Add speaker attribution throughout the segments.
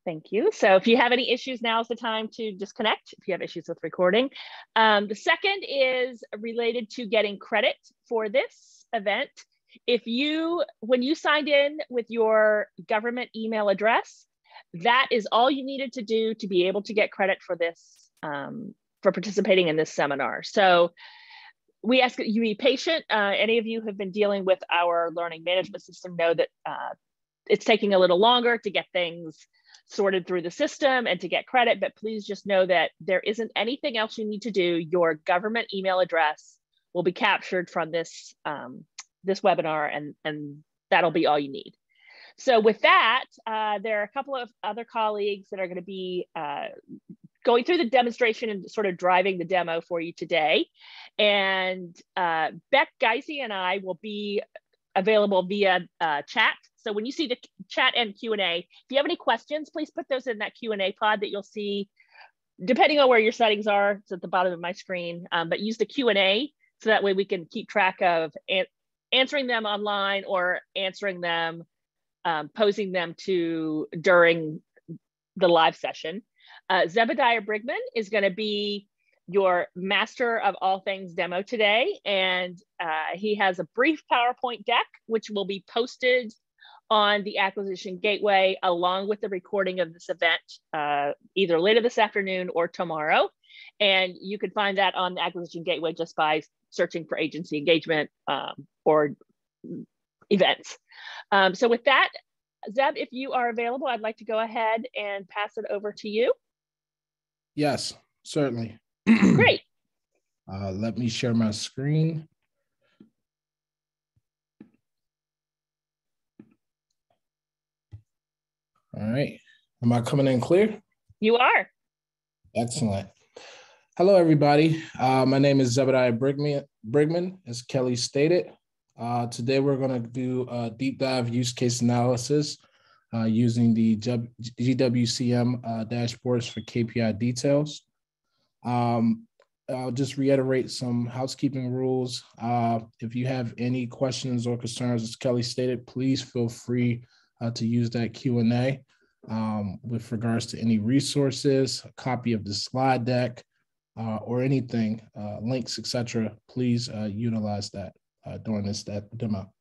Speaker 1: Thank you. So if you have any issues, now is the time to disconnect if you have issues with recording. The second is related to getting credit for this event. When you signed in with your government email address, that is all you needed to do to be able to get credit for this, for participating in this seminar. So we ask that you be patient. Any of you who have been dealing with our learning management system know that it's taking a little longer to get things sorted through the system and to get credit, but please just know that there isn't anything else you need to do. Your government email address will be captured from this, this webinar, and that'll be all you need. So with that, there are a couple of other colleagues that are going to be going through the demonstration and sort of driving the demo for you today. And Beck Geisey and I will be available via chat. So when you see the chat and Q&A, if you have any questions, please put those in that Q&A pod that you'll see, depending on where your settings are. It's at the bottom of my screen, but use the Q&A so that way we can keep track of answering them online or answering them, posing them during the live session. Zebediah Brigman is going to be your master of all things demo today, and he has a brief PowerPoint deck which will be posted on the Acquisition Gateway along with the recording of this event, either later this afternoon or tomorrow. And you can find that on the Acquisition Gateway just by searching for agency engagement or events. So with that, Zeb, if you are available, I'd like to go ahead and pass it over to you.
Speaker 2: Yes, certainly.
Speaker 1: Great.
Speaker 2: Let me share my screen. All right. Am I coming in clear?
Speaker 1: You are.
Speaker 2: Excellent. Hello, everybody. My name is Zebediah Brigman, as Kelly stated. Today, we're going to do a deep dive use case analysis using the GWCM dashboards for KPI details. I'll just reiterate some housekeeping rules. If you have any questions or concerns, as Kelly stated, please feel free to use that Q&A with regards to any resources, a copy of the slide deck, or anything, links, etc. Please utilize that during this demo.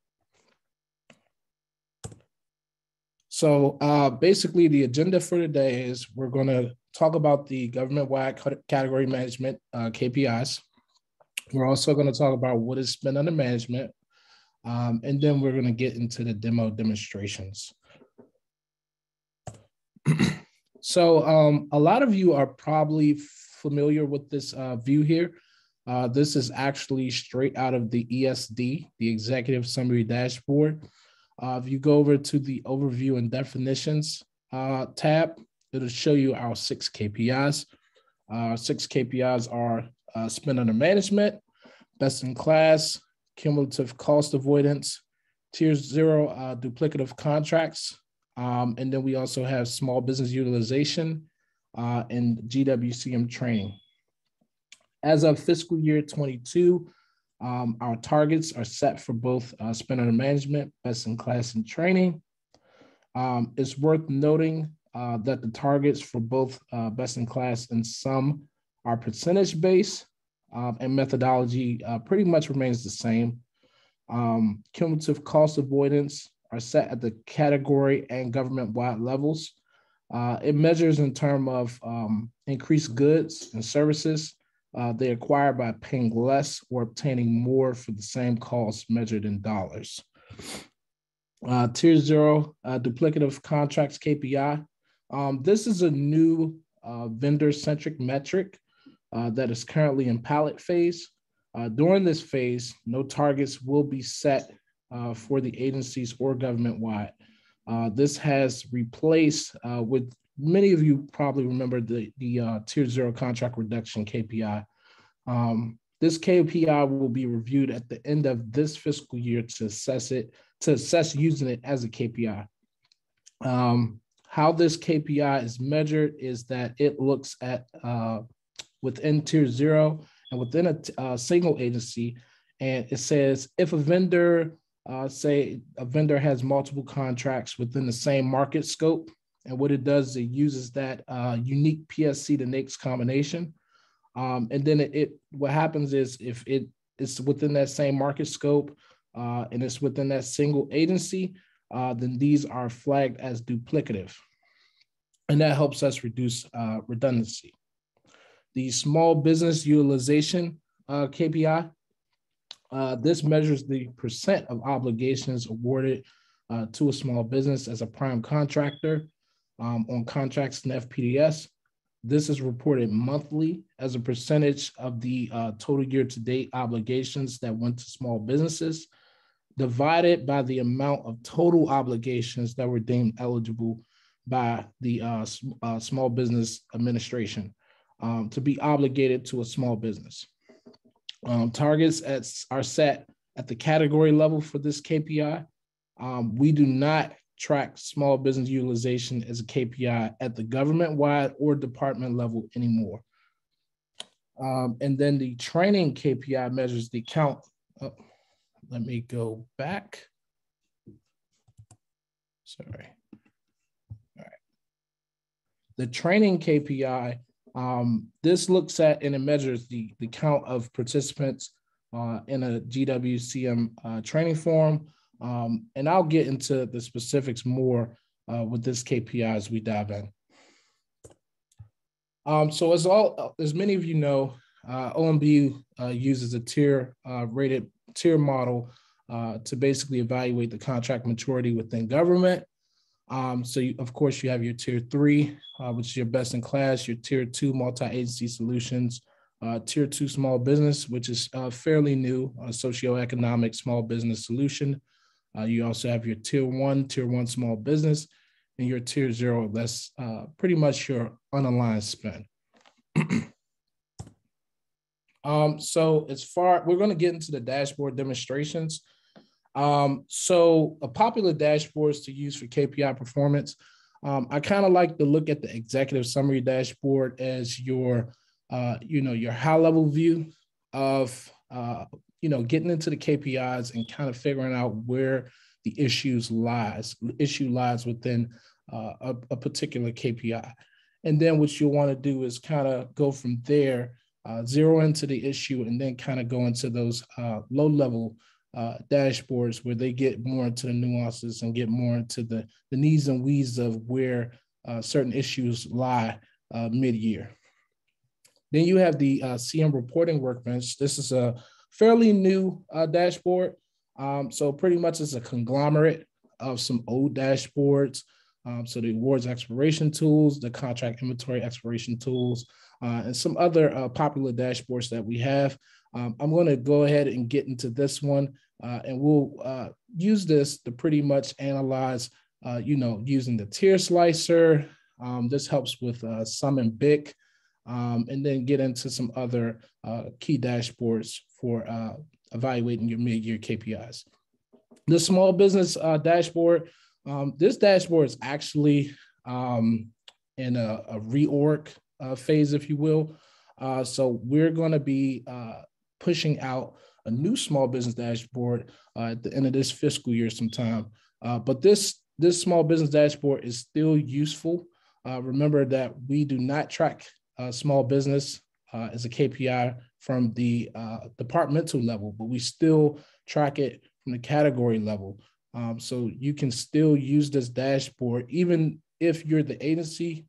Speaker 2: So basically, the agenda for today is we're going to talk about the government-wide category management KPIs. We're also going to talk about what is spent under management, and then we're going to get into the demo demonstrations. So a lot of you are probably familiar with this view here. This is actually straight out of the ESD, the Executive Summary Dashboard. If you go over to the Overview and Definitions tab, it'll show you our 6 KPIs. 6 KPIs are spend under management, best in class, cumulative cost avoidance, tier 0 duplicative contracts, and then we also have small business utilization and GWCM training. As of fiscal year 22, our targets are set for both spend under management, best in class, and training. It's worth noting that the targets for both best in class and SUM are percentage based, and methodology pretty much remains the same. Cumulative cost avoidance are set at the category and government-wide levels. It measures in terms of increased goods and services they acquire by paying less or obtaining more for the same cost measured in dollars. Tier 0 duplicative contracts KPI. This is a new vendor-centric metric that is currently in pilot phase. During this phase, no targets will be set for the agencies or government-wide. This has replaced with many of you probably remember the tier 0 contract reduction KPI. This KPI will be reviewed at the end of this fiscal year to assess using it as a KPI. How this KPI is measured is that it looks at within tier 0 and within a single agency, and it says if a vendor, say a vendor has multiple contracts within the same market scope, And what it does, it uses that unique PSC to NAICS combination. And then what happens is if it's within that same market scope and it's within that single agency, then these are flagged as duplicative. And that helps us reduce redundancy. The small business utilization KPI, this measures the percent of obligations awarded to a small business as a prime contractor on contracts and FPDS. This is reported monthly as a percentage of the total year-to-date obligations that went to small businesses, divided by the amount of total obligations that were deemed eligible by the Small Business Administration to be obligated to a small business. Targets are set at the category level for this KPI. We do not track small business utilization as a KPI at the government-wide or department level anymore. And then the training KPI measures the count. Oh, let me go back. Sorry. All right. The training KPI, this looks at and it measures the count of participants in a GWCM training forum. And I'll get into the specifics more with this KPI as we dive in. So as many of you know, OMB uses a rated tier model to basically evaluate the contract maturity within government. Of course, you have your tier 3, which is your best in class, your tier 2 multi-agency solutions, tier 2 small business, which is fairly new, socioeconomic small business solution. You also have your tier 1 small business, and your tier 0, that's pretty much your unaligned spend. We're going to get into the dashboard demonstrations. So a popular dashboards to use for KPI performance. I kind of like to look at the executive summary dashboard as your high level view of, getting into the KPIs and kind of figuring out where the issue lies within a particular KPI. And then what you'll want to do is kind of go from there, zero into the issue, and then kind of go into those low level dashboards where they get more into the nuances and get more into the needs and weeds of where certain issues lie mid-year. Then you have the CM reporting workbench. This is a fairly new dashboard. So pretty much it's a conglomerate of some old dashboards. So the awards expiration tools, the contract inventory expiration tools, and some other popular dashboards that we have. I'm going to go ahead and get into this one, and we'll use this to pretty much analyze, using the tier slicer. This helps with sum and BIC, and then get into some other key dashboards for evaluating your mid-year KPIs. The small business dashboard, this dashboard is actually in a reorg phase, if you will. So we're going to be pushing out a new small business dashboard at the end of this fiscal year sometime. But this small business dashboard is still useful. Remember that we do not track small business as a KPI from the departmental level, but we still track it from the category level. So you can still use this dashboard, even if you're the agency,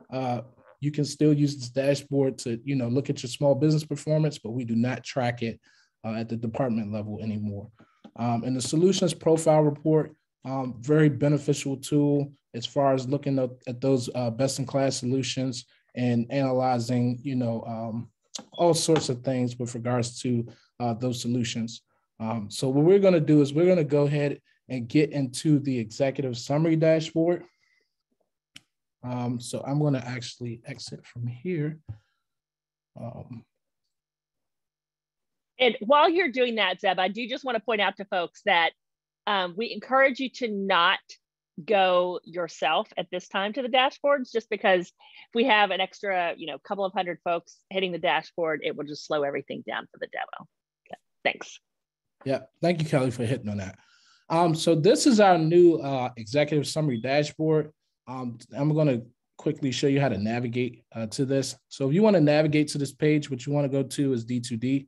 Speaker 2: you can still use this dashboard to, look at your small business performance, but we do not track it at the department level anymore. And the solutions profile report, very beneficial tool as far as looking at those best in class solutions and analyzing, all sorts of things with regards to those solutions. So what we're going to do is we're going to go ahead and get into the executive summary dashboard. So I'm going to actually exit from here.
Speaker 1: And while you're doing that, Zeb, I do just want to point out to folks that we encourage you to not go yourself at this time to the dashboards, just because if we have an extra, couple of hundred folks hitting the dashboard, it will just slow everything down for the demo. Okay. Thanks.
Speaker 2: Yeah, thank you, Kelly, for hitting on that. So this is our new executive summary dashboard. I'm going to quickly show you how to navigate to this. So if you want to navigate to this page, what you want to go to is D2D.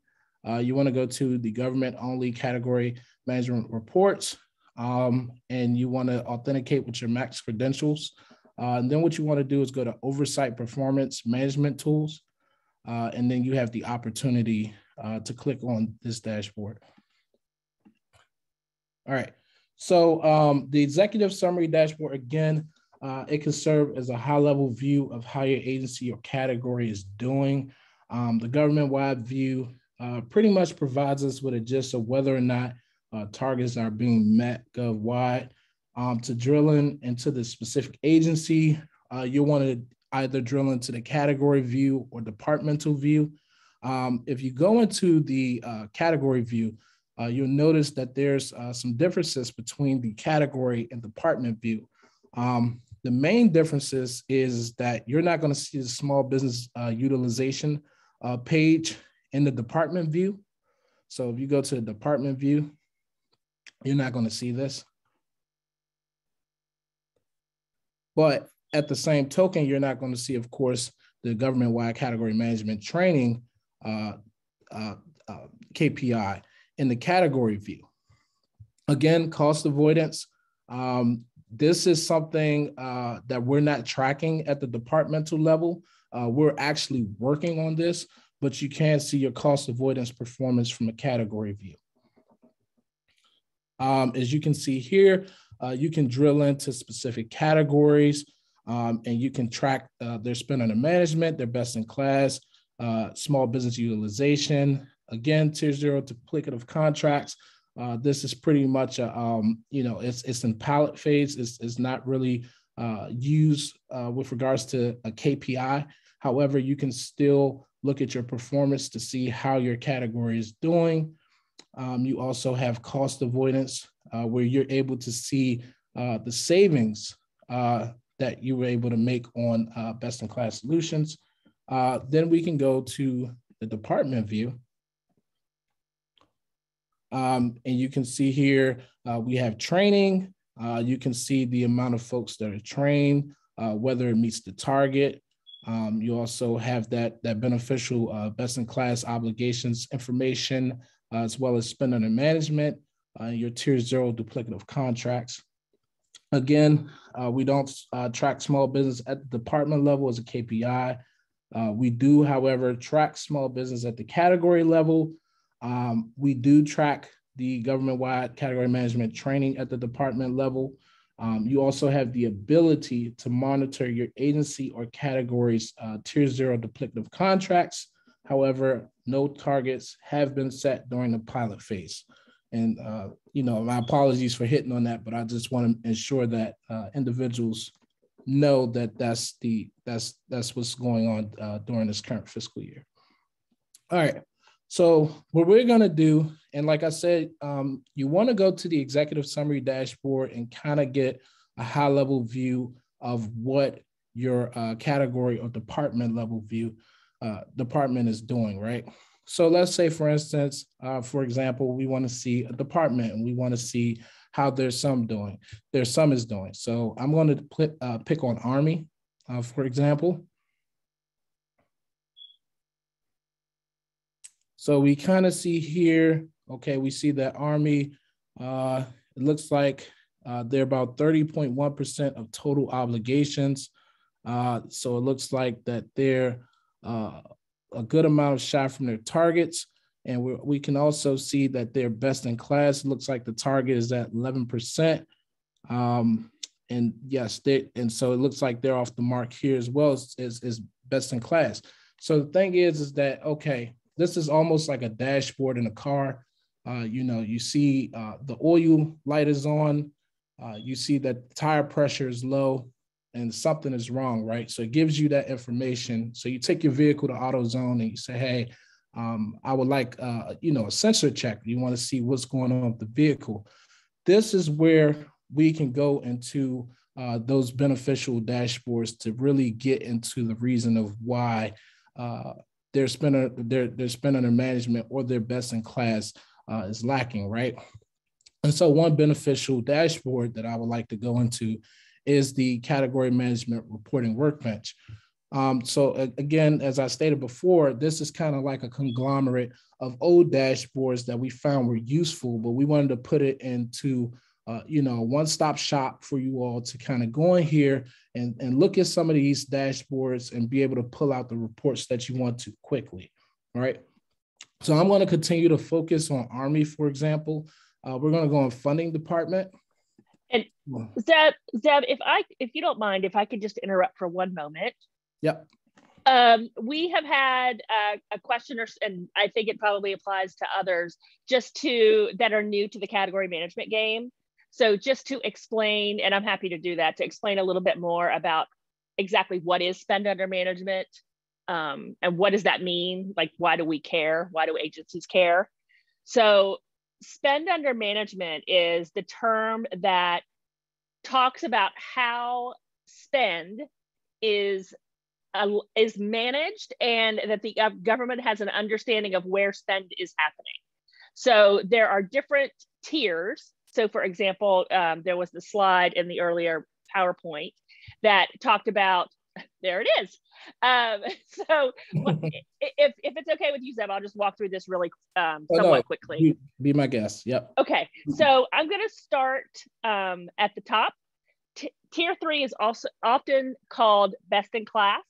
Speaker 2: You want to go to the government only category management reports, and you want to authenticate with your Max credentials. And then what you want to do is go to oversight performance management tools. And then you have the opportunity to click on this dashboard. All right, so the executive summary dashboard, again, it can serve as a high-level view of how your agency or category is doing. The government-wide view pretty much provides us with a gist of whether or not targets are being met gov-wide. To drill into the specific agency, you'll want to either drill into the category view or departmental view. If you go into the category view, you'll notice that there's some differences between the category and department view. The main differences is that you're not going to see the small business utilization page in the department view. So if you go to the department view, you're not going to see this. But at the same token, you're not going to see, of course, the government-wide category management training KPI in the category view. Again, cost avoidance. This is something that we're not tracking at the departmental level. We're actually working on this, but you can see your cost avoidance performance from a category view. As you can see here, you can drill into specific categories, and you can track their spend under management, their best in class, small business utilization. Again, tier 0 duplicative contracts. This is pretty much it's in pilot phase. It's not really used with regards to a KPI. However, you can still look at your performance to see how your category is doing. You also have cost avoidance, where you're able to see the savings that you were able to make on best-in-class solutions. Then we can go to the department view. And you can see here, we have training. You can see the amount of folks that are trained, whether it meets the target. You also have that beneficial best-in-class obligations information, as well as spend under management, your tier 0 duplicative contracts. Again, we don't track small business at the department level as a KPI. We do, however, track small business at the category level. We do track the government-wide category management training at the department level. You also have the ability to monitor your agency or categories tier 0 duplicative contracts. However, no targets have been set during the pilot phase. And, my apologies for hitting on that, but I just want to ensure that individuals know that that's what's going on during this current fiscal year. All right. So what we're going to do, and like I said, you want to go to the executive summary dashboard and kind of get a high level view of what your category or department level view department is doing, right? So let's say, for instance, for example, we want to see a department and we want to see how their sum is doing. So I'm going to pick on Army, for example. So we kind of see here, okay, we see that Army, it looks like they're about 30.1% of total obligations. So it looks like that they're a good amount of shot from their targets. And we can also see that they're best in class. It looks like the target is at 11%. And yes, and so it looks like they're off the mark here as well as best in class. So the thing is that, okay, this is almost like a dashboard in a car. You see the oil light is on. You see that the tire pressure is low and something is wrong, right? So it gives you that information. So you take your vehicle to AutoZone and you say, hey, I would like, a sensor check. You want to see what's going on with the vehicle. This is where we can go into those beneficial dashboards to really get into the reason of why their spend under management or their best in class is lacking, right? And so one beneficial dashboard that I would like to go into is the category management reporting workbench. So again, as I stated before, this is kind of like a conglomerate of old dashboards that we found were useful, but we wanted to put it into one-stop shop for you all to kind of go in here and look at some of these dashboards and be able to pull out the reports that you want to quickly, all right? So I'm going to continue to focus on Army, for example. We're going to go on funding department.
Speaker 1: And Zeb, if you don't mind, if I could just interrupt for one moment.
Speaker 2: Yep.
Speaker 1: We have had a question, and I think it probably applies to others, that are new to the category management game. So just to explain, and I'm happy to do that, to explain a little bit more about exactly what is spend under management, and what does that mean? Like, why do we care? Why do agencies care? So spend under management is the term that talks about how spend is managed, and that the government has an understanding of where spend is happening. So there are different tiers. So for example, there was the slide in the earlier PowerPoint that talked about, there it is. So if it's okay with you, Zeb, I'll just walk through this really somewhat quickly.
Speaker 2: Be my guest, yep.
Speaker 1: Okay, so I'm gonna start at the top. Tier 3 is also often called best in class.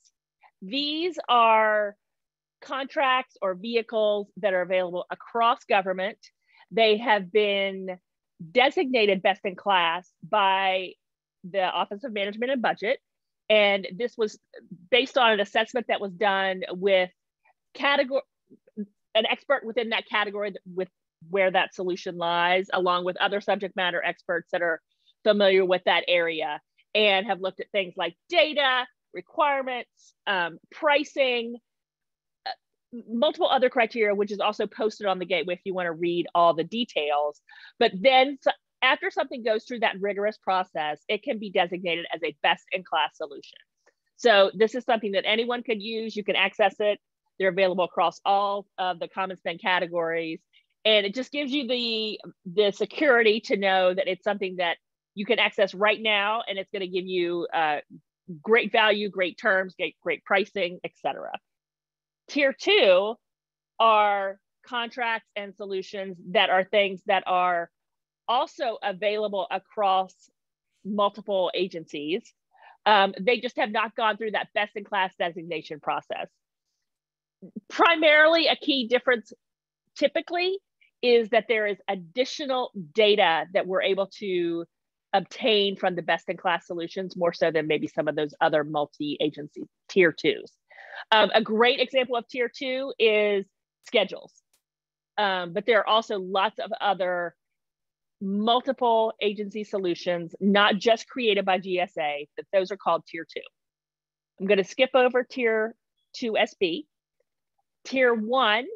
Speaker 1: These are contracts or vehicles that are available across government. They have been designated best in class by the Office of Management and Budget. And this was based on an assessment that was done with an expert within that category with where that solution lies, along with other subject matter experts that are familiar with that area and have looked at things like data, requirements, pricing, multiple other criteria, which is also posted on the Gateway if you want to read all the details. But then after something goes through that rigorous process, it can be designated as a best-in-class solution. So this is something that anyone could use. You can access it. They're available across all of the common spend categories. And it just gives you the security to know that it's something that you can access right now, and it's going to give you great value, great terms, great pricing, etc. Tier 2 are contracts and solutions that are things that are also available across multiple agencies. They just have not gone through that best-in-class designation process. Primarily, a key difference typically is that there is additional data that we're able to obtain from the best-in-class solutions, more so than maybe some of those other multi-agency tier 2s. A great example of tier 2 is schedules. But there are also lots of other multiple agency solutions, not just created by GSA, but those are called tier 2. I'm going to skip over tier 2 SB. Tier 1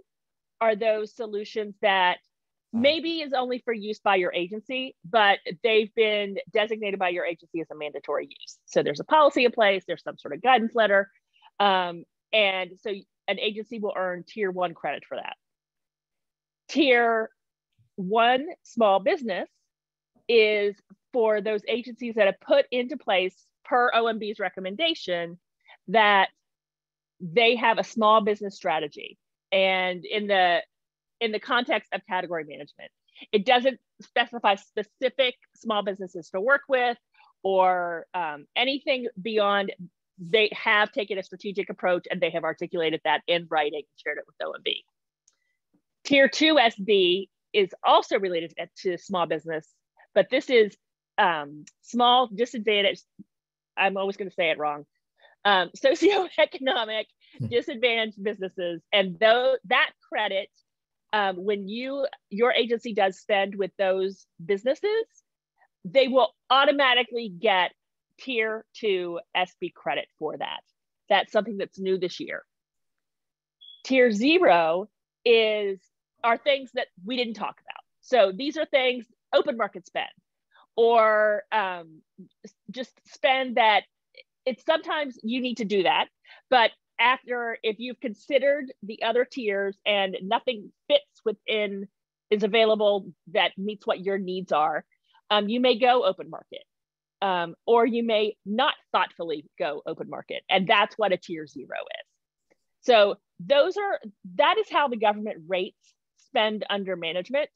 Speaker 1: are those solutions that maybe is only for use by your agency, but they've been designated by your agency as a mandatory use. So there's a policy in place, there's some sort of guidance letter, and so an agency will earn tier 1 credit for that. Tier 1 small business is for those agencies that have put into place, per OMB's recommendation, that they have a small business strategy. And in the context of category management, it doesn't specify specific small businesses to work with or anything beyond. They have taken a strategic approach and they have articulated that in writing and shared it with OMB. Tier 2 SB is also related to small business, but this is small disadvantaged, I'm always going to say it wrong, socioeconomic disadvantaged businesses. And though that credit, when your agency does spend with those businesses, they will automatically get tier 2 SB credit for that. That's something that's new this year. Tier 0 are things that we didn't talk about. So these are things, open market spend, or just spend that it's sometimes you need to do that, but if you've considered the other tiers and nothing fits within, is available that meets what your needs are, you may go open market. or you may not thoughtfully go open market. And that's what a tier 0 is. So that is how the government rates spend under management.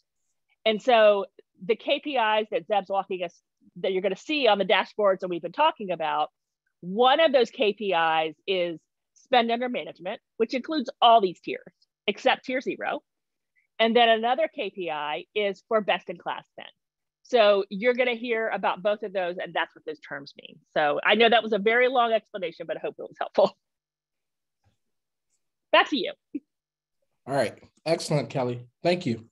Speaker 1: And so the KPIs that Zeb's walking us, that you're going to see on the dashboards that we've been talking about, one of those KPIs is spend under management, which includes all these tiers except tier 0. And then another KPI is for best in class spend. So you're going to hear about both of those, and that's what those terms mean. So I know that was a very long explanation, but I hope it was helpful. Back to you.
Speaker 2: All right. Excellent, Kelly. Thank you.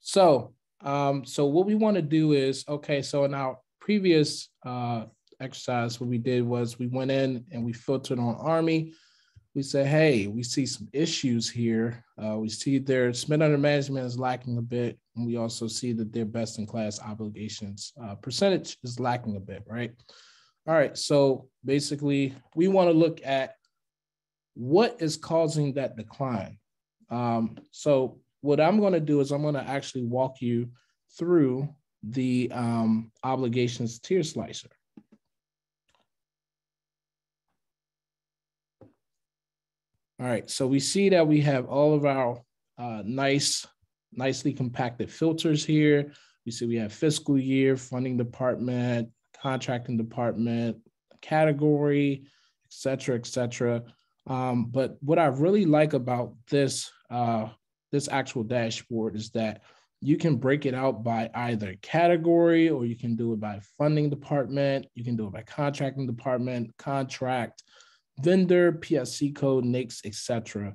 Speaker 2: So what we want to do is, okay, so in our previous exercise, what we did was we went in and we filtered on Army. We said, hey, we see some issues here. We see their spend under management is lacking a bit. And we also see that their best in class obligations percentage is lacking a bit, right? All right, so basically we want to look at what is causing that decline. So what I'm going to do is I'm going to actually walk you through the obligations tier slicer. All right, so we see that we have all of our nicely compacted filters here. We see we have fiscal year, funding department, contracting department, category, et cetera, et cetera. But what I really like about this actual dashboard is that you can break it out by either category, or you can do it by funding department, you can do it by contracting department, contract, vendor, PSC code, NAICS, et cetera.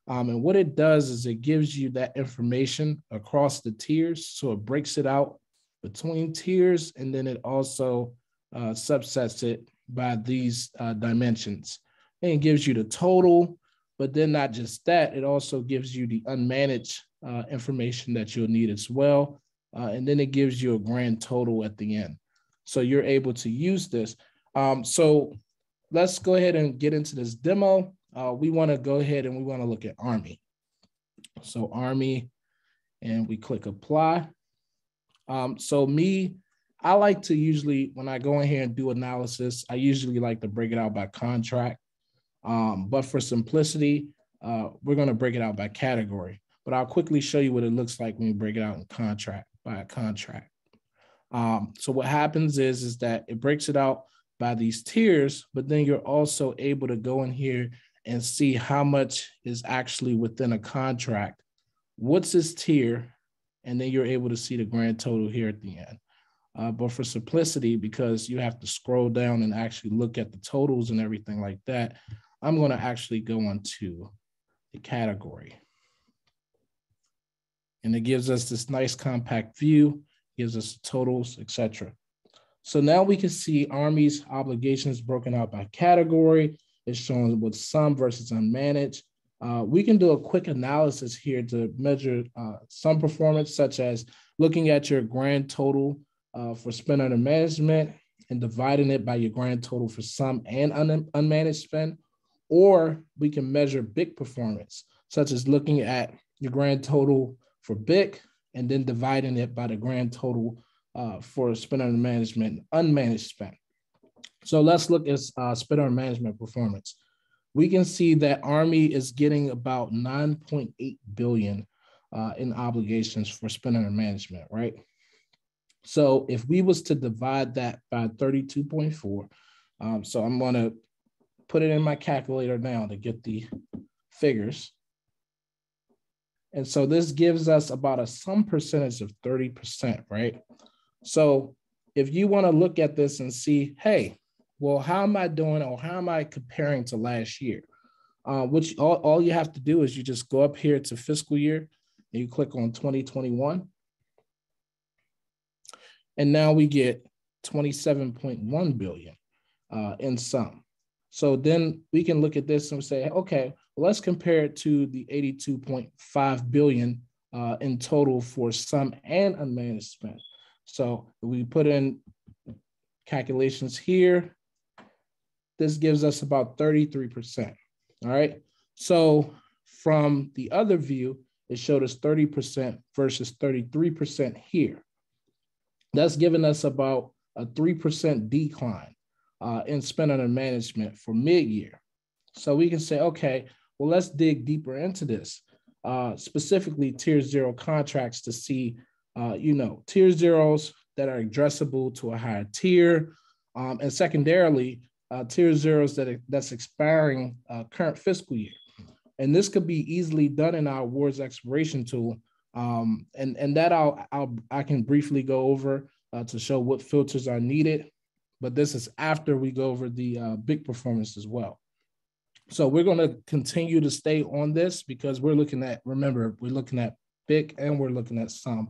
Speaker 2: And what it does is it gives you that information across the tiers. So it breaks it out between tiers, and then it also subsets it by these dimensions. And it gives you the total, but then not just that, it also gives you the unmanaged information that you'll need as well. And then it gives you a grand total at the end. So you're able to use this. So let's go ahead and get into this demo. We want to go ahead and we want to look at Army. So Army, and we click apply. I like to usually, when I go in here and do analysis, I usually like to break it out by contract. But for simplicity, we're going to break it out by category. But I'll quickly show you what it looks like when you break it out in contract by a contract. So what happens is that it breaks it out by these tiers, but then you're also able to go in here and see how much is actually within a contract. What's this tier? And then you're able to see the grand total here at the end. But for simplicity, because you have to scroll down and actually look at the totals and everything like that, I'm going to actually go onto the category. And it gives us this nice compact view, gives us the totals, etc. So now we can see Army's obligations broken out by category. It's showing with sum versus unmanaged. We can do a quick analysis here to measure some performance, such as looking at your grand total for spend under management and dividing it by your grand total for sum and unmanaged spend. Or we can measure BIC performance, such as looking at your grand total for BIC and then dividing it by the grand total for spend under management and unmanaged spend. So let's look at spend under management performance. We can see that Army is getting about 9.8 billion in obligations for spend under management, right? So if we was to divide that by 32.4, so I'm going to put it in my calculator now to get the figures. And so this gives us about a sum percentage of 30%, right? So if you want to look at this and see, hey, well, how am I doing, or how am I comparing to last year? Which all you have to do is you just go up here to fiscal year and you click on 2021. And now we get 27.1 billion in sum. So then we can look at this and say, okay, well, let's compare it to the 82.5 billion in total for sum and unmanaged spend. So we put in calculations here. This gives us about 33%, all right? So from the other view, it showed us 30% versus 33% here. That's giving us about a 3% decline in spend under management for mid-year. So we can say, okay, well, let's dig deeper into this, specifically tier 0 contracts to see, tier zeros that are addressable to a higher tier, and secondarily, tier zeros that's expiring current fiscal year. And this could be easily done in our awards expiration tool. And that I can briefly go over to show what filters are needed, but this is after we go over the big performance as well. So we're going to continue to stay on this because we're looking at BIC and we're looking at some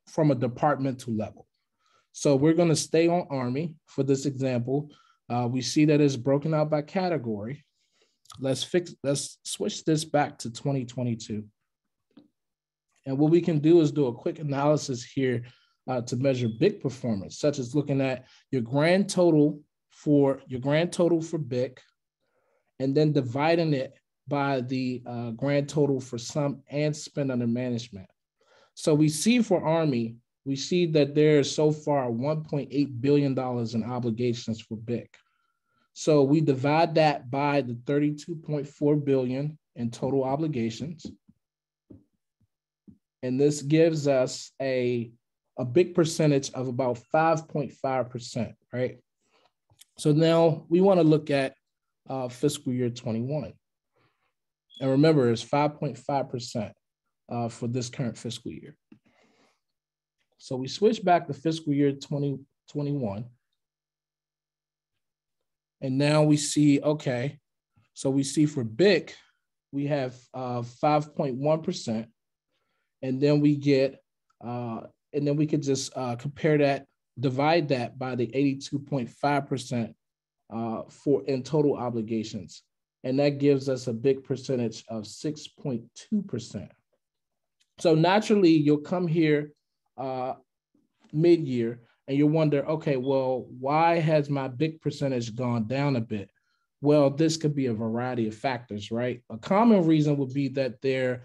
Speaker 2: from a departmental level. So we're going to stay on Army for this example. We see that it's broken out by category. Let's switch this back to 2022. And what we can do is do a quick analysis here to measure BIC performance, such as looking at your grand total for BIC, and then dividing it by the grand total for sum and spend under management. So we see for Army, we see that there's so far $1.8 billion in obligations for BIC. So we divide that by the 32.4 billion in total obligations. And this gives us a BIC percentage of about 5.5%, right? So now we want to look at fiscal year 21. And remember, it's 5.5% for this current fiscal year. So we switch back to fiscal year 2021. And now we see, okay, so we see for BIC, we have 5.1%. And then we get, and then we could just compare that, divide that by the 82.5% for in total obligations. And that gives us a BIC percentage of 6.2%. So naturally, you'll come here mid-year and you'll wonder, okay, well, why has my BIC percentage gone down a bit? Well, this could be a variety of factors, right? A common reason would be that their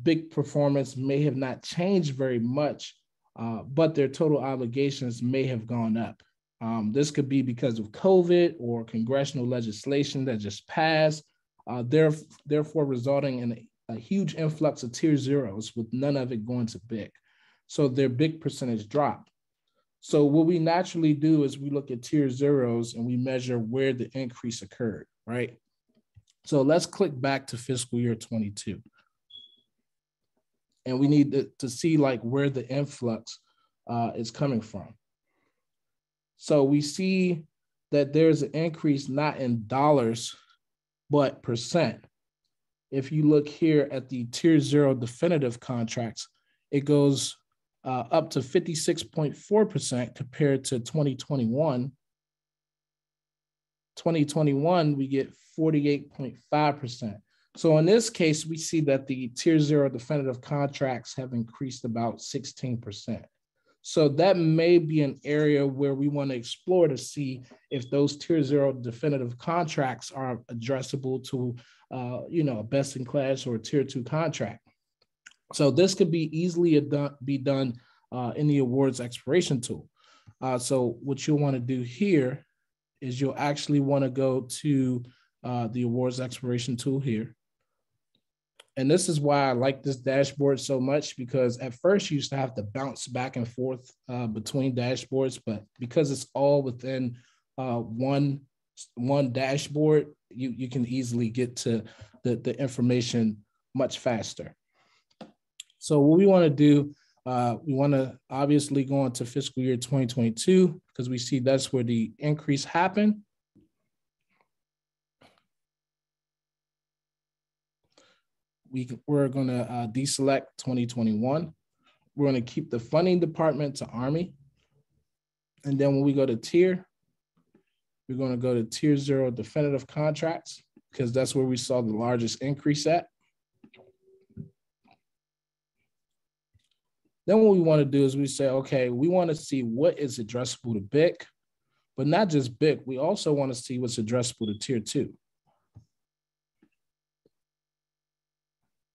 Speaker 2: BIC performance may have not changed very much, but their total obligations may have gone up. This could be because of COVID or congressional legislation that just passed, therefore resulting in a huge influx of tier zeros with none of it going to BIC. So their BIC percentage dropped. So what we naturally do is we look at tier zeros and we measure where the increase occurred, right? So let's click back to fiscal year 22. And we need to see like where the influx is coming from. So we see that there's an increase not in dollars, but percent. If you look here at the tier 0 definitive contracts, it goes up to 56.4% compared to 2021. 2021, we get 48.5%. So in this case, we see that the tier 0 definitive contracts have increased about 16%. So that may be an area where we want to explore to see if those tier 0 definitive contracts are addressable to, a best in class or a tier 2 contract. So this could be easily be done in the awards expiration tool. So what you'll want to do here is you'll actually want to go to the awards expiration tool here. And this is why I like this dashboard so much, because at first you used to have to bounce back and forth between dashboards, but because it's all within one dashboard, you can easily get to the information much faster. So what we want to do, we want to obviously go into fiscal year 2022 because we see that's where the increase happened. We're going to deselect 2021. We're going to keep the funding department to Army. And then when we go to tier, we're going to go to tier 0 definitive contracts because that's where we saw the largest increase at. Then what we want to do is we say, okay, we want to see what is addressable to BIC, but not just BIC. We also want to see what's addressable to tier 2.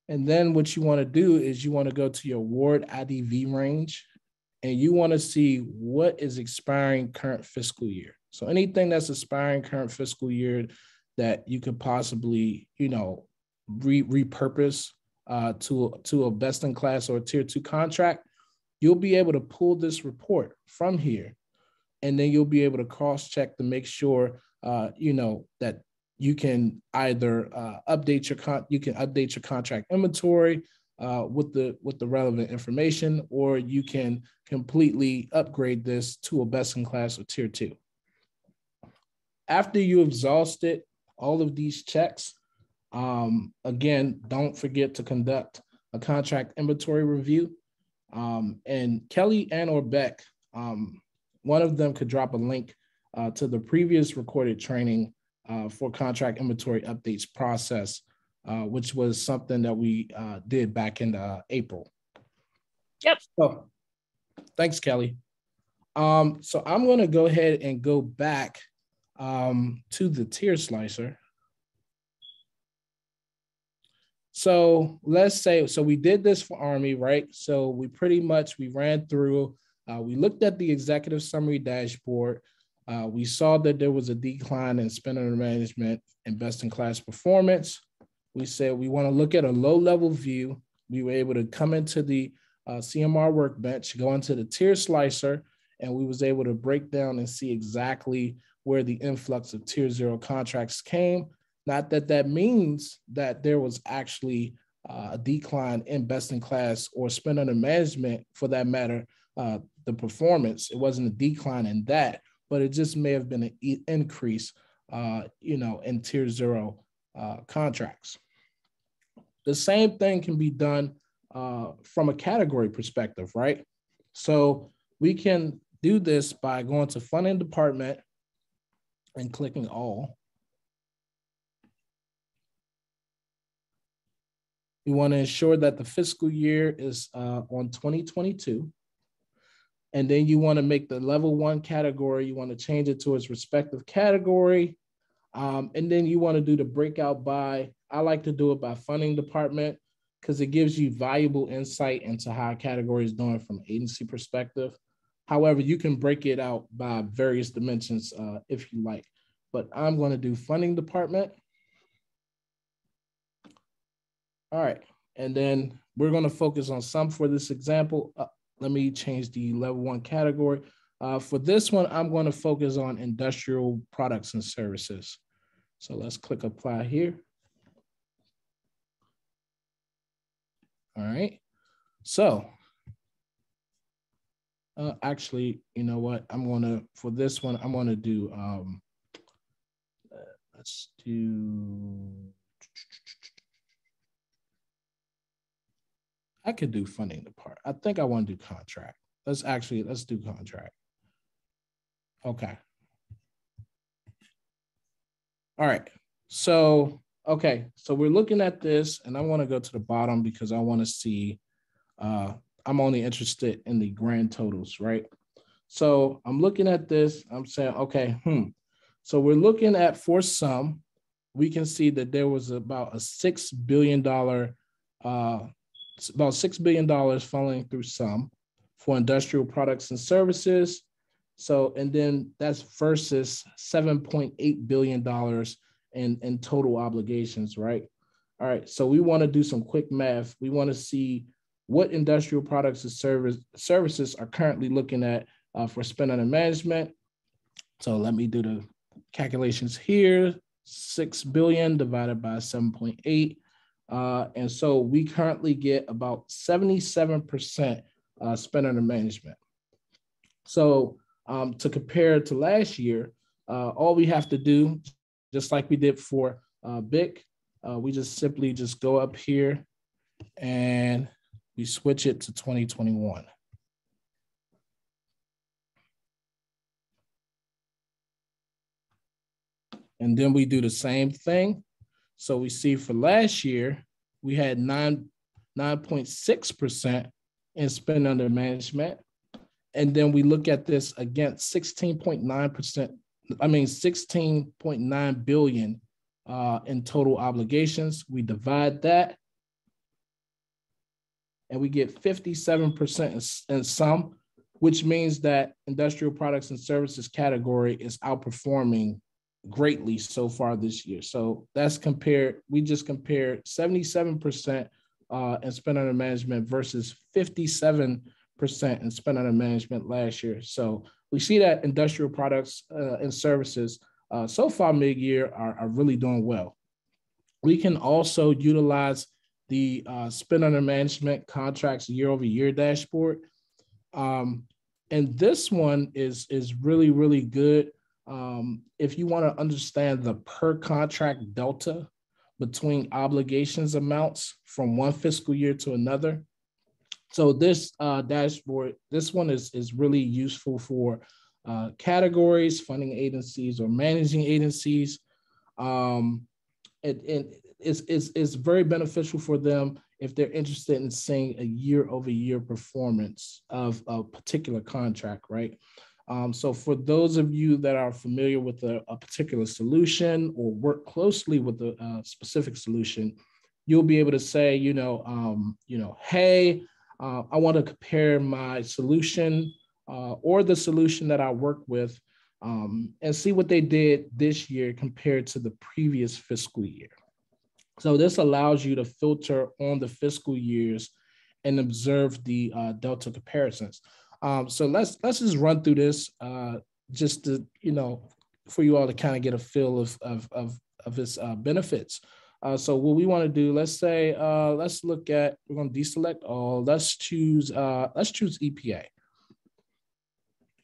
Speaker 2: And then what you want to do is you want to go to your award IDV range and you want to see what is expiring current fiscal year. So anything that's expiring current fiscal year that you could possibly, repurpose to a best in class or a tier 2 contract, you'll be able to pull this report from here, and then you'll be able to cross check to make sure, that you can either update your contract inventory with the relevant information, or you can completely upgrade this to a best in class or tier 2. After you exhausted all of these checks, again, don't forget to conduct a contract inventory review. And Kelly and or Beck, one of them could drop a link to the previous recorded training for contract inventory updates process, which was something that we did back in April.
Speaker 1: Yep.
Speaker 2: So thanks, Kelly. So I'm going to go ahead and go back to the tier slicer. So let's say, so we did this for Army, right? So we ran through, we looked at the executive summary dashboard. We saw that there was a decline in spend under management and best in class performance. We said we want to look at a low level view. We were able to come into the CMR workbench, go into the tier slicer, and we was able to break down and see exactly where the influx of tier 0 contracts came. Not that that means that there was actually a decline in best in class or spend under management, for that matter, the performance. It wasn't a decline in that, but it just may have been an increase, in tier 0 contracts. The same thing can be done from a category perspective, right? So we can do this by going to funding department and clicking all. You want to ensure that the fiscal year is on 2022. And then you want to make the level 1 category, you want to change it to its respective category. And then you want to do the breakout by, I like to do it by funding department, because it gives you valuable insight into how a category is doing from agency perspective. However, you can break it out by various dimensions if you like, but I'm going to do funding department. All right, and then we're going to focus on some for this example. Let me change the level 1 category. For this one, I'm going to focus on industrial products and services. So let's click apply here. All right, so actually, you know what? For this one, I'm going to do, let's do, I could do funding department. I think I want to do contract. Let's do contract. Okay. All right. So, okay. So we're looking at this, and I want to go to the bottom because I want to see, I'm only interested in the grand totals, right? So I'm looking at this. I'm saying, okay, So we're looking at, for some, we can see that there was about a $6 billion, about $6 billion funneling through some for industrial products and services. So, and then that's versus $7.8 billion in total obligations, right? All right, so we want to do some quick math. We want to see what industrial products and services are currently looking at for spend under management. So let me do the calculations here. 6 billion divided by 7.8. And so we currently get about 77% spend under management. So to compare to last year, all we have to do, just like we did for BIC, we just simply go up here and we switch it to 2021. And then we do the same thing. So we see for last year, we had 9.6% in spend under management. And then we look at this against 16.9 billion in total obligations. We divide that and we get 57% in sum. which means that industrial products and services category is outperforming greatly so far this year. So that's compared, we just compared 77% in spend under management versus 57% in spend under management last year. So we see that industrial products and services so far mid-year are really doing well. We can also utilize the spend under management contracts year over year dashboard. And this one is really, really good. If you want to understand the per contract delta between obligations amounts from one fiscal year to another. So this dashboard, this one is really useful for categories, funding agencies, or managing agencies. It's very beneficial for them if they're interested in seeing a year-over-year performance of a particular contract, right? So for those of you that are familiar with a particular solution or work closely with a specific solution, you'll be able to say, hey, I want to compare my solution or the solution that I work with and see what they did this year compared to the previous fiscal year. So this allows you to filter on the fiscal years and observe the delta comparisons. So let's just run through this just to, for you all to kind of get a feel of its benefits. So what we want to do, let's say, let's look at, we're going to deselect all, let's choose EPA.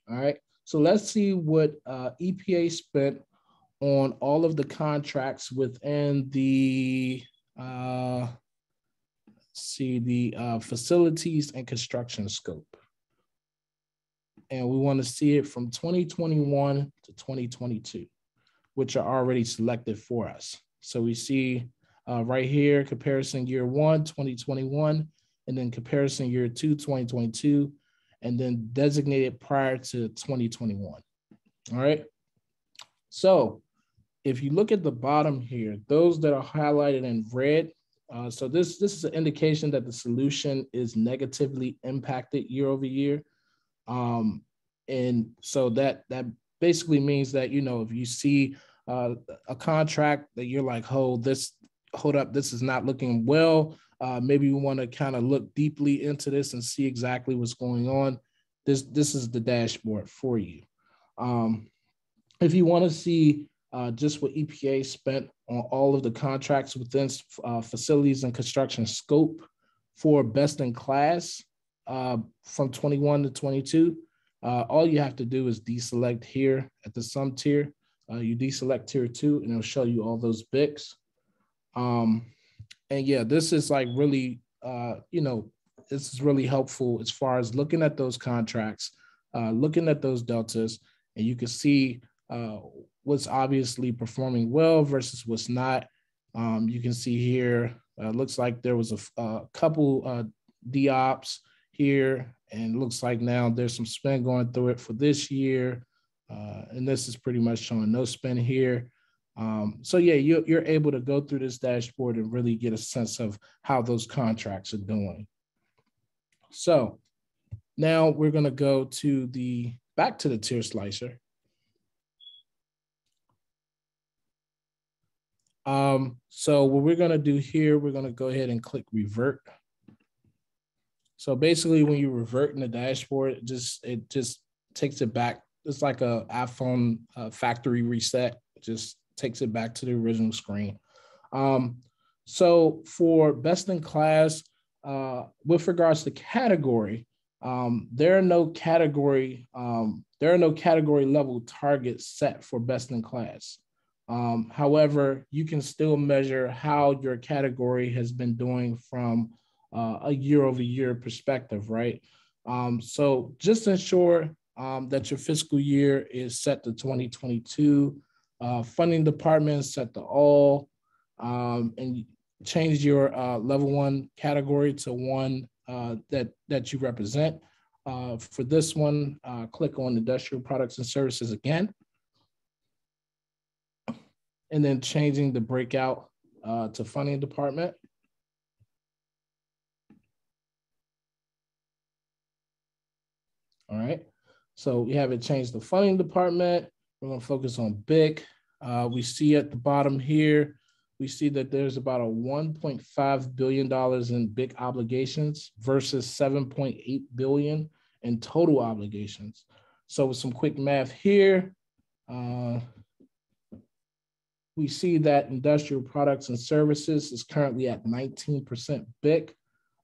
Speaker 2: All right, so let's see what EPA spent on all of the contracts within the, facilities and construction scope. And we want to see it from 2021 to 2022, which are already selected for us. So we see right here, comparison year 1, 2021, and then comparison year 2, 2022, and then designated prior to 2021. All right. So if you look at the bottom here, those that are highlighted in red, so this is an indication that the solution is negatively impacted year over year. And so that basically means that, if you see a contract that you're like, hold up, this is not looking well. Maybe you want to kind of look deeply into this and see exactly what's going on. This is the dashboard for you. If you want to see just what EPA spent on all of the contracts within facilities and construction scope for best in class from 21 to 22, all you have to do is deselect here at the sum tier. You deselect tier 2 and it'll show you all those BICs. And yeah, this is like really, this is really helpful as far as looking at those contracts, looking at those deltas, and you can see what's obviously performing well versus what's not. You can see here, looks like there was a couple DOPs here, and it looks like now there's some spend going through it for this year. And this is pretty much showing no spend here. So yeah, you're able to go through this dashboard and really get a sense of how those contracts are doing. So now we're going to go to back to the tier slicer. So what we're going to do here, we're going to go ahead and click revert. So basically when you revert in the dashboard, it just takes it back. It's like a iPhone factory reset. It just takes it back to the original screen. So for best in class, with regards to category, there are no category level targets set for best in class. However, you can still measure how your category has been doing from a year-over-year perspective, right? So just ensure that your fiscal year is set to 2022, funding department set to all, and change your level 1 category to one that you represent. For this one, click on industrial products and services again, and then changing the breakout to funding department. All right. So we have it changed the funding department. We're going to focus on BIC. We see at the bottom here, we see that there's about a $1.5 billion in BIC obligations versus $7.8 billion in total obligations. So with some quick math here, we see that industrial products and services is currently at 19% BIC.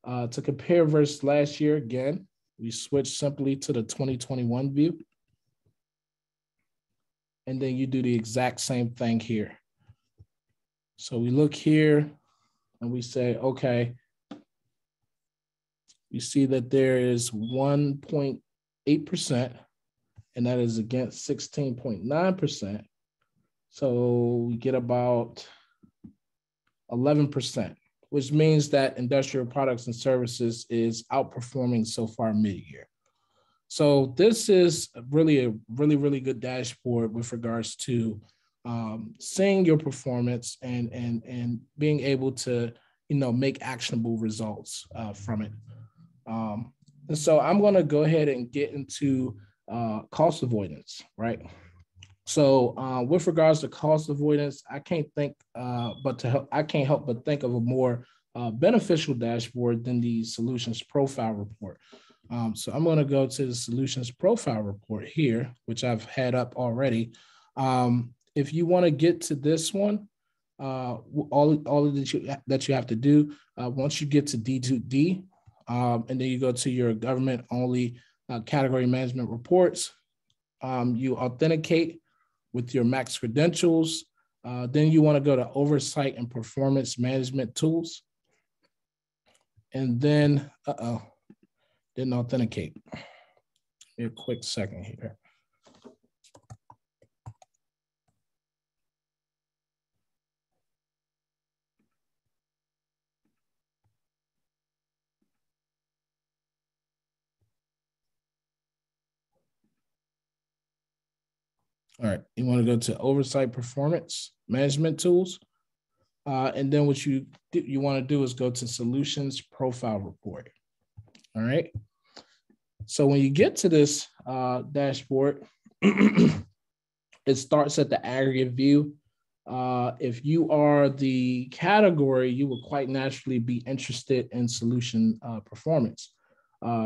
Speaker 2: To compare versus last year, again, we switch simply to the 2021 view. And then you do the exact same thing here. So we look here and we say, okay, you see that there is 1.8%, and that is against 16.9%. So we get about 11%, which means that industrial products and services is outperforming so far mid-year. So this is really a really good dashboard with regards to seeing your performance and being able to, you know, make actionable results from it. And so I'm going to go ahead and get into cost avoidance, right? So with regards to cost avoidance, I can't help but think of a more beneficial dashboard than the solutions profile report. So I'm going to go to the solutions profile report here, which I've had up already. If you want to get to this one, all that you have to do, once you get to D2D, and then you go to your government only category management reports, you authenticate with your max credentials. Then you want to go to oversight and performance management tools. And then, didn't authenticate. Give me a quick second here. All right, you want to go to oversight performance management tools. And then what you want to do is go to solutions profile report. All right. So when you get to this dashboard, it starts at the aggregate view. If you are the category, you will quite naturally be interested in solution performance.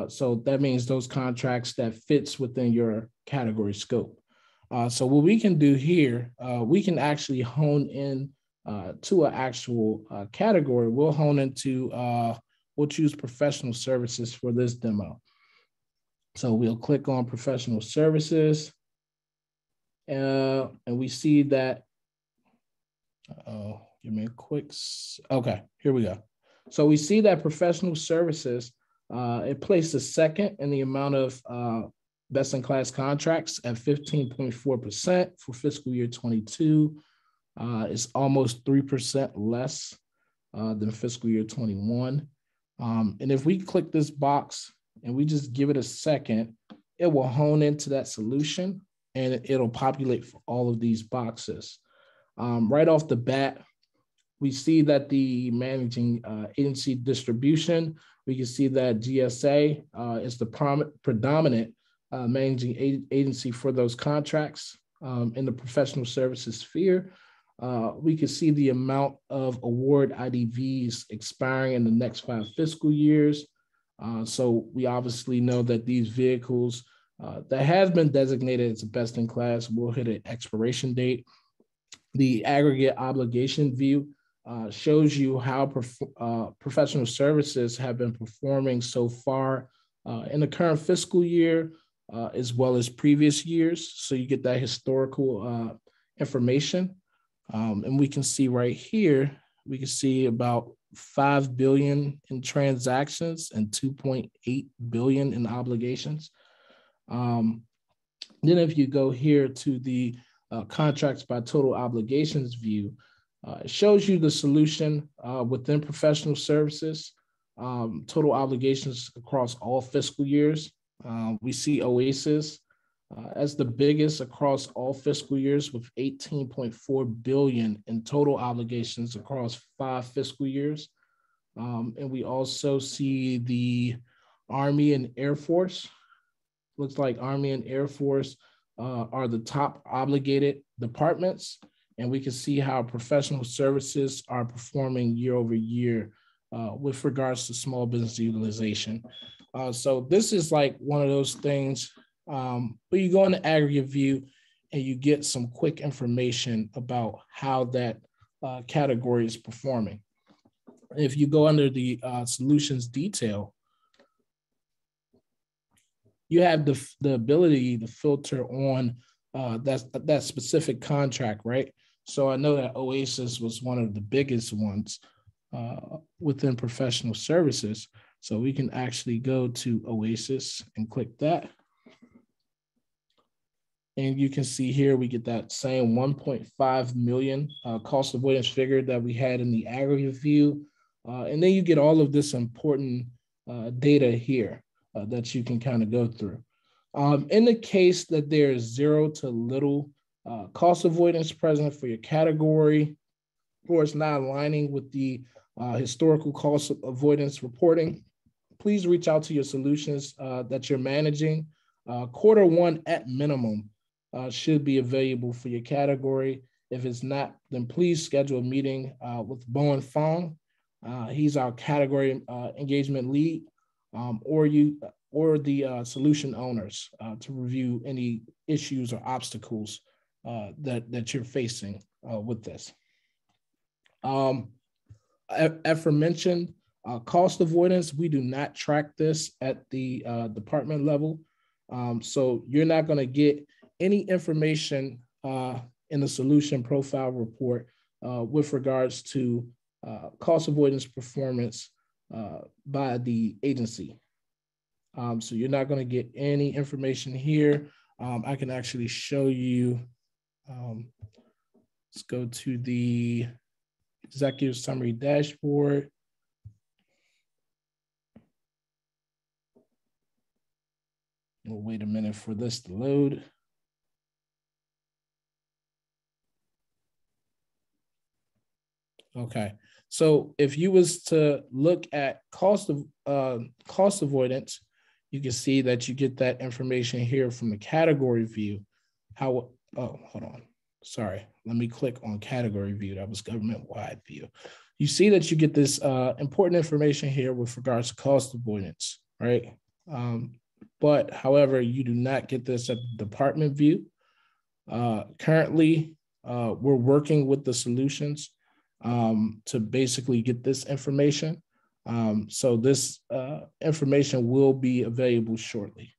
Speaker 2: So that means those contracts that fits within your category scope. So what we can do here, we can actually hone in to an actual category. We'll hone into, we'll choose professional services for this demo. So we'll click on professional services, and we see that, give me a quick, okay, here we go. So we see that professional services, it places second in the amount of best-in-class contracts at 15.4% for fiscal year 22. It's almost 3% less than fiscal year 21. And if we click this box and we just give it a second, it will hone into that solution and it'll populate for all of these boxes. Right off the bat, we see that the managing agency distribution, we can see that GSA is the predominant managing agency for those contracts. In the professional services sphere, we can see the amount of award IDVs expiring in the next 5 fiscal years. So we obviously know that these vehicles that have been designated as best in class will hit an expiration date. The aggregate obligation view shows you how professional services have been performing so far in the current fiscal year, as well as previous years. So you get that historical information. And we can see right here, we can see about 5 billion in transactions and 2.8 billion in obligations. Then if you go here to the contracts by total obligations view, it shows you the solution within professional services, total obligations across all fiscal years. We see OASIS as the biggest across all fiscal years with 18.4 billion in total obligations across 5 fiscal years. And we also see the Army and Air Force looks like Army and Air Force are the top obligated departments. And we can see how professional services are performing year over year with regards to small business utilization. So this is like one of those things where you go in the aggregate view and you get some quick information about how that category is performing. If you go under the solutions detail, you have the ability to filter on that specific contract, right? So I know that Oasis was one of the biggest ones within professional services. So we can actually go to Oasis and click that. And you can see here, we get that same 1.5 million cost avoidance figure that we had in the aggregate view. And then you get all of this important data here that you can kind of go through. In the case that there's zero to little cost avoidance present for your category, or it's not aligning with the historical cost avoidance reporting, please reach out to your solutions that you're managing. Q1 at minimum should be available for your category. If it's not, then please schedule a meeting with Bowen Fong. He's our category engagement lead, or the solution owners to review any issues or obstacles that you're facing with this. Aforementioned cost avoidance, we do not track this at the department level. So you're not going to get any information in the solution profile report with regards to cost avoidance performance by the agency. So you're not going to get any information here. I can actually show you. Let's go to the executive summary dashboard. We'll wait a minute for this to load. Okay, so if you was to look at cost avoidance, you can see that you get that information here from the category view. Oh, hold on. Sorry, let me click on category view. That was government-wide view. You see that you get this important information here with regards to cost avoidance, right? But however, you do not get this at the department view. Currently, we're working with the solutions to basically get this information. So this information will be available shortly.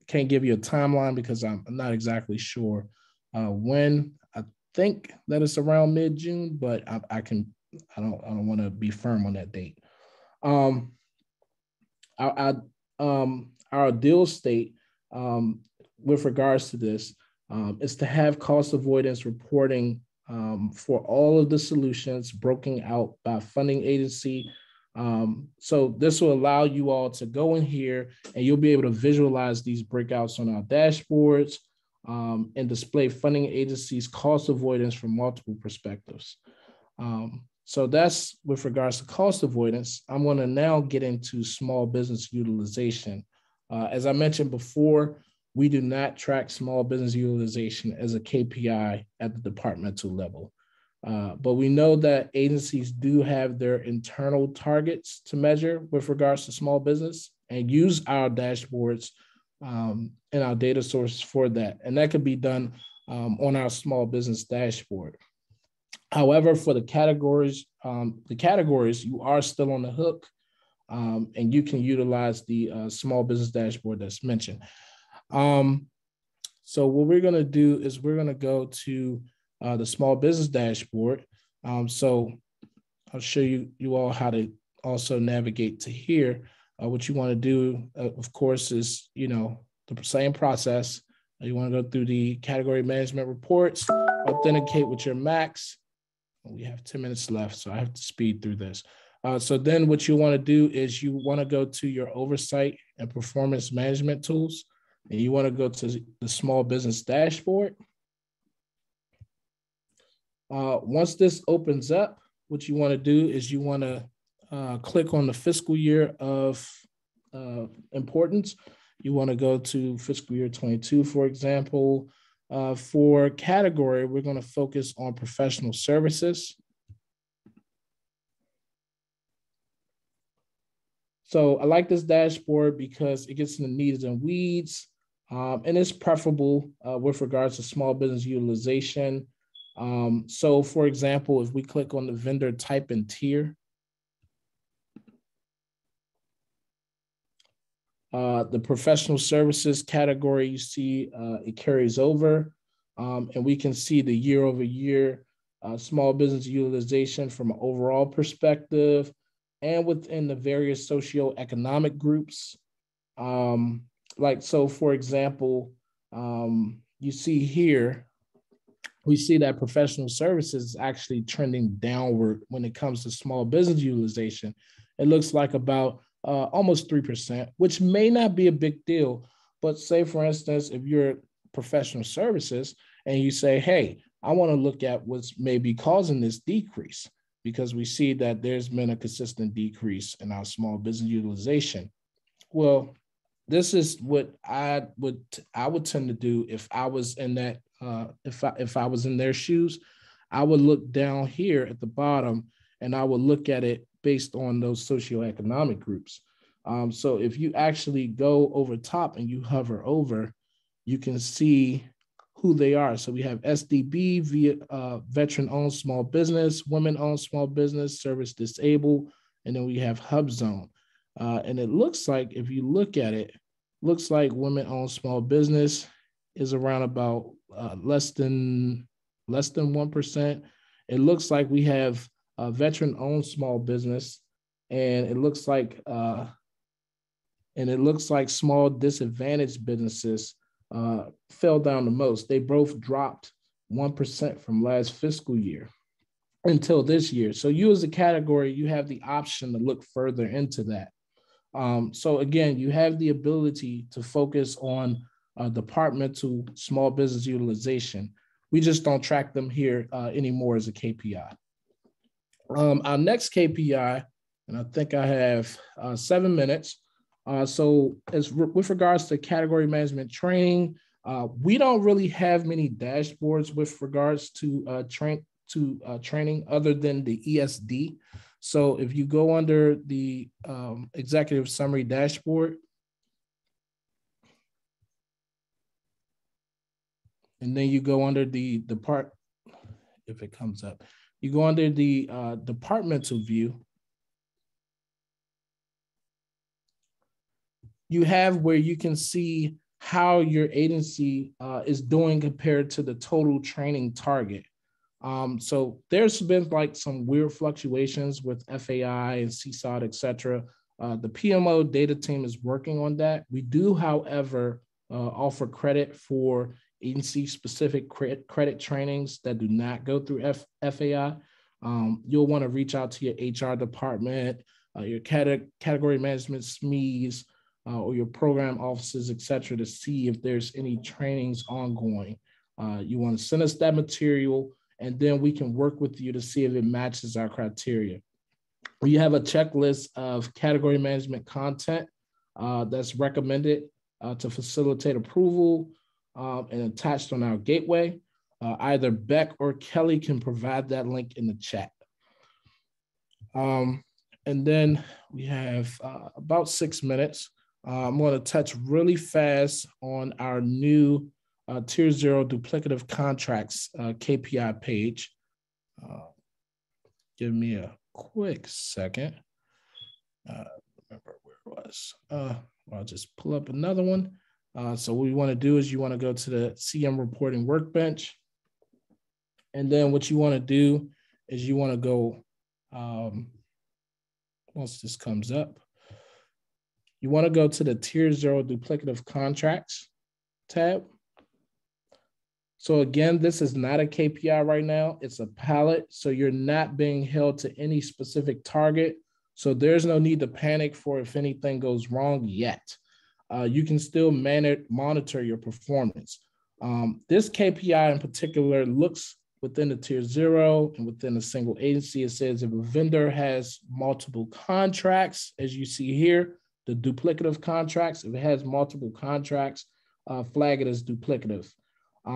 Speaker 2: Can't give you a timeline because I'm not exactly sure when. I think that it's around mid-June, but I don't want to be firm on that date. Our deal state with regards to this is to have cost avoidance reporting for all of the solutions broken out by funding agency. So this will allow you all to go in here and you'll be able to visualize these breakouts on our dashboards and display funding agencies' cost avoidance from multiple perspectives. So that's with regards to cost avoidance. I'm going to now get into small business utilization. As I mentioned before, we do not track small business utilization as a KPI at the departmental level. But we know that agencies do have their internal targets to measure with regards to small business and use our dashboards and our data sources for that. And that could be done on our small business dashboard. However, for the categories, you are still on the hook and you can utilize the small business dashboard that's mentioned. So what we're going to do is we're going to go to the small business dashboard. So I'll show you all how to also navigate to here. What you want to do, of course, is, the same process. You want to go through the category management reports, authenticate with your Macs. We have 10 minutes left, so I have to speed through this. So then what you want to do is you want to go to your oversight and performance management tools, and you want to go to the small business dashboard. Once this opens up, what you want to do is you want to click on the fiscal year of importance. You want to go to fiscal year 22, for example. For category, we're going to focus on professional services. So I like this dashboard because it gets in the needs and weeds, and it's preferable with regards to small business utilization. So for example, if we click on the vendor type and tier, the professional services category, you see it carries over, and we can see the year over year small business utilization from an overall perspective and within the various socioeconomic groups. So for example, you see here, we see that professional services is actually trending downward when it comes to small business utilization. It looks like about almost 3%, which may not be a big deal. But say, for instance, if you're professional services and you say, hey, I want to look at what's maybe causing this decrease, because we see that there's been a consistent decrease in our small business utilization. Well, this is what I would tend to do if I was in that, if I was in their shoes. I would look down here at the bottom and I would look at it based on those socioeconomic groups. So if you actually go over top and you hover over, you can see who they are. So we have SDB, veteran-owned small business, women-owned small business, service disabled, and then we have HubZone. And it looks like, if you look at it, looks like women-owned small business is around about less than 1%. It looks like we have a veteran-owned small business, and it looks like small disadvantaged businesses fell down the most. They both dropped 1% from last fiscal year until this year. So you as a category, you have the option to look further into that. So again, you have the ability to focus on departmental small business utilization. We just don't track them here anymore as a KPI. Our next KPI, and I think I have 7 minutes. So with regards to category management training, we don't really have many dashboards with regards to training other than the ESD. So if you go under the executive summary dashboard, and then you go under the if it comes up, you go under the departmental view. You have where you can see how your agency is doing compared to the total training target. So there's been like some weird fluctuations with FAI and CSOT, et cetera. The PMO data team is working on that. We do, however, offer credit for agency-specific credit trainings that do not go through FAI. You'll want to reach out to your HR department, your category management SMEs, or your program offices, et cetera, to see if there's any trainings ongoing. You want to send us that material, and then we can work with you to see if it matches our criteria. We have a checklist of category management content that's recommended to facilitate approval and attached on our gateway. Either Beck or Kelly can provide that link in the chat. And then we have about 6 minutes. I'm going to touch really fast on our new Tier 0 duplicative contracts KPI page. Give me a quick second. Remember where it was. I'll just pull up another one. So what you want to do is you want to go to the CM reporting workbench. And then what you want to do is you want to go, once this comes up, you want to go to the Tier 0 duplicative contracts tab. So again, this is not a KPI right now. It's a palette. So you're not being held to any specific target. So there's no need to panic for if anything goes wrong yet. You can still monitor your performance. This KPI in particular looks within the Tier 0 and within a single agency. It says if a vendor has multiple contracts, as you see here, the duplicative contracts. If it has multiple contracts, flag it as duplicative.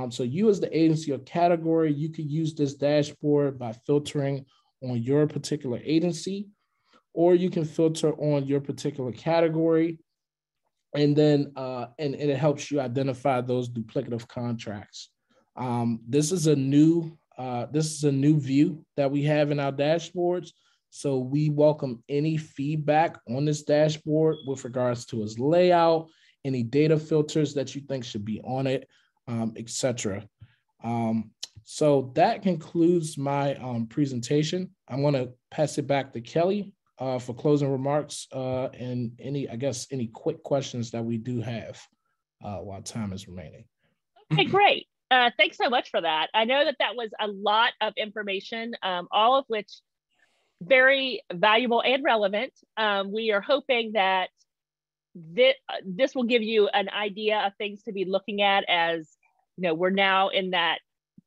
Speaker 2: So you as the agency or category, you could use this dashboard by filtering on your particular agency, or you can filter on your particular category, and then and it helps you identify those duplicative contracts. This is a new view that we have in our dashboards. So we welcome any feedback on this dashboard with regards to its layout, any data filters that you think should be on it, etc. So that concludes my presentation. I'm going to pass it back to Kelly for closing remarks and any quick questions that we do have while time is remaining.
Speaker 1: Okay, great. Thanks so much for that. I know that was a lot of information, all of which very valuable and relevant. We are hoping that this will give you an idea of things to be looking at as, we're now in that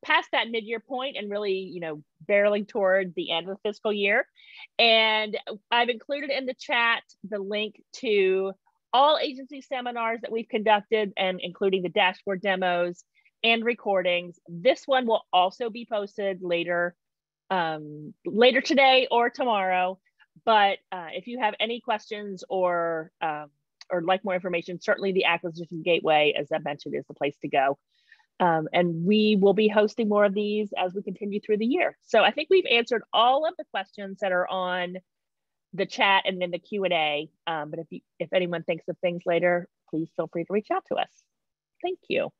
Speaker 1: past that mid-year point and really, barreling toward the end of the fiscal year. And I've included in the chat the link to all agency seminars that we've conducted, and including the dashboard demos and recordings. This one will also be posted later today or tomorrow. But if you have any questions or like more information, certainly the Acquisition Gateway, as I mentioned, is the place to go. And we will be hosting more of these as we continue through the year. So I think we've answered all of the questions that are on the chat and then the Q&A. But if anyone thinks of things later, please feel free to reach out to us. Thank you.